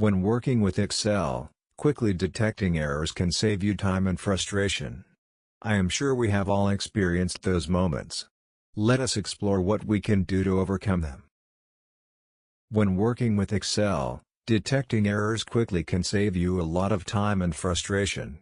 When working with Excel, quickly detecting errors can save you time and frustration. I am sure we have all experienced those moments. Let us explore what we can do to overcome them. When working with Excel, detecting errors quickly can save you a lot of time and frustration.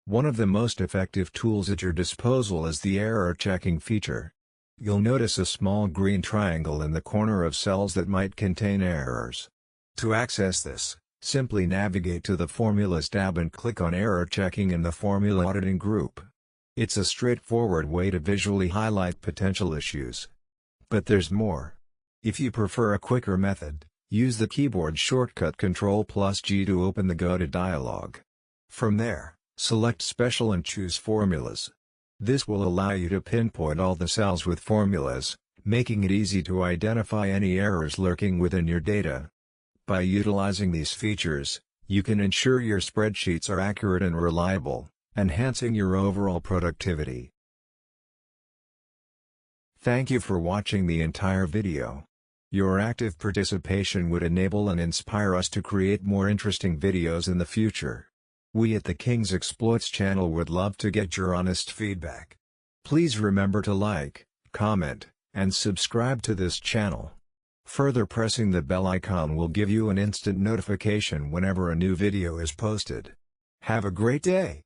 One of the most effective tools at your disposal is the error checking feature. You'll notice a small green triangle in the corner of cells that might contain errors. To access this, simply navigate to the Formulas tab and click on Error Checking in the Formula Auditing group. It's a straightforward way to visually highlight potential issues. But there's more. If you prefer a quicker method, use the keyboard shortcut Ctrl+G to open the Go to dialog. From there, select Special and choose Formulas. This will allow you to pinpoint all the cells with formulas, making it easy to identify any errors lurking within your data. By utilizing these features, you can ensure your spreadsheets are accurate and reliable, enhancing your overall productivity. Thank you for watching the entire video. Your active participation would enable and inspire us to create more interesting videos in the future. We at the King's Exploits channel would love to get your honest feedback. Please remember to like, comment, and subscribe to this channel. Further, pressing the bell icon will give you an instant notification whenever a new video is posted. Have a great day!